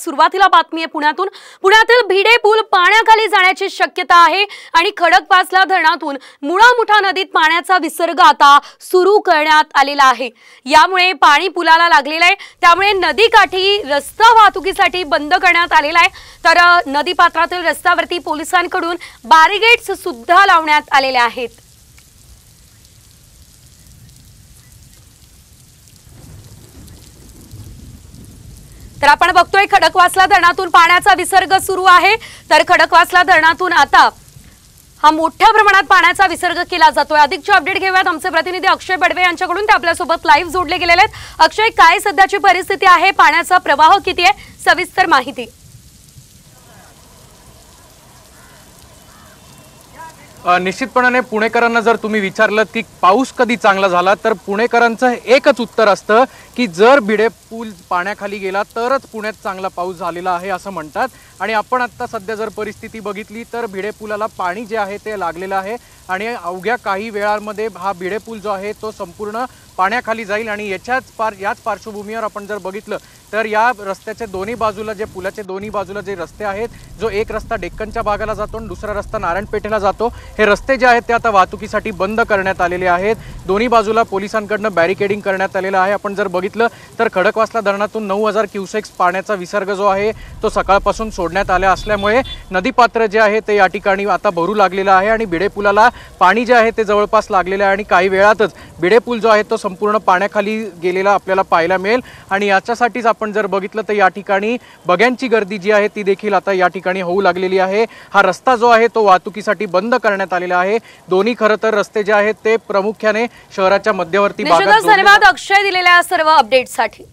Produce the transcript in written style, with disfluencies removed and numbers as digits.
सुरुवातीला बातमी आहे पुण्यातून। पुण्यातील भिडे पूल पाण्याखाली जाण्याची शक्यता आहे आणि खडकवासला धरणातून मुळा-मुठा नदीत पाण्याचा विसर्ग आता सुरू करण्यात आलेला आहे। यामुळे पाणी पुलाला लागलेले आहे, त्यामुळे नदीकाठी रस्ता वाहतुकीसाठी बंद करण्यात आलेला आहे। तर नदी पात्रातील रस्त्यावरती पोलिसांकडून बॅरिगेड्स सुद्धा लावण्यात आलेले आहेत। तर आपण बघतोय खडकवासला धरणातून पाण्याचा विसर्ग सुरू आहे। तर खडकवासला धरणातून आता हा मोठ्या प्रमाणात पाण्याचा विसर्ग केला जातोय। अधिकचे अपडेट घेऊयात आमचे प्रतिनिधी अक्षय बडवे यांच्याकडून। ते आपल्यासोबत लाईव्ह जोडले गेलेले आहेत। अक्षय, काय सध्याची परिस्थिती आहे? पाण्याचा प्रवाह किती आहे? सविस्तर माहिती। निश्चितपणाने पुणेकरांना जर तुम्ही विचारलं की पाऊस कधी चांगला झाला, तर पुणेकरांचं एकच उत्तर असतं की जर भिडे पूल पाण्याखाली गेला तरच पुण्यात चांगला पाऊस झालेला आहे असं म्हणतात। आणि आपण आता सध्या जर परिस्थिती बघितली तर भिडे पुलाला पाणी जे आहे ते लागलेलं आहे आणि अवघ्या काही वेळांमध्ये हा भिडे पूल जो आहे तो संपूर्ण पाण्याखाली जाईल। आणि याच पार्श्वभूमीवर आपण जर बघितलं तर या रस्त्याच्या दोन्ही बाजूला जे पुलाचे दोन्ही बाजूला जे रस्ते आहेत, जो एक रस्ता डेक्कनच्या भागाला जातो आणि दुसरा रस्ता नारायणपेठेला जातो, हे रस्ते जे आहेत ते आता वाहतुकीसाठी बंद करण्यात आलेले आहेत। दोन्ही बाजूला पोलिसांकडून बॅरिकेडिंग करण्यात आलेलं आहे। आपण जर बघितलं तर खडकवासला धरणातून 9000 क्युसेक्स पाण्याचा विसर्ग जो आहे तो सकाळपासून सोडण्यात आला असल्यामुळे नदीपात्र जे आहे ते या ठिकाणी आता भरू लागलेलं आहे आणि भिडे पुलाला पाणी जे आहे ते जवळपास लागलेलं आहे आणि काही वेळातच भिडे पूल जो आहे तो संपूर्ण पाण्याखाली गेलेला आपल्याला पाहायला मिळेल। आणि याच्यासाठीच आपण जर बघितलं तर या ठिकाणी बघ्यांची गर्दी जी आहे ती देखील आता या ठिकाणी होऊ लागलेली आहे। हा रस्ता जो आहे तो वाहतुकीसाठी बंद करण्यात आलेला आहे। दोन्ही खरं तर रस्ते जे आहेत ते प्रामुख्याने शहराच्या मध्यवर्ती भागात। धन्यवाद अक्षय दिलेल्या सर्व अपडेट्ससाठी।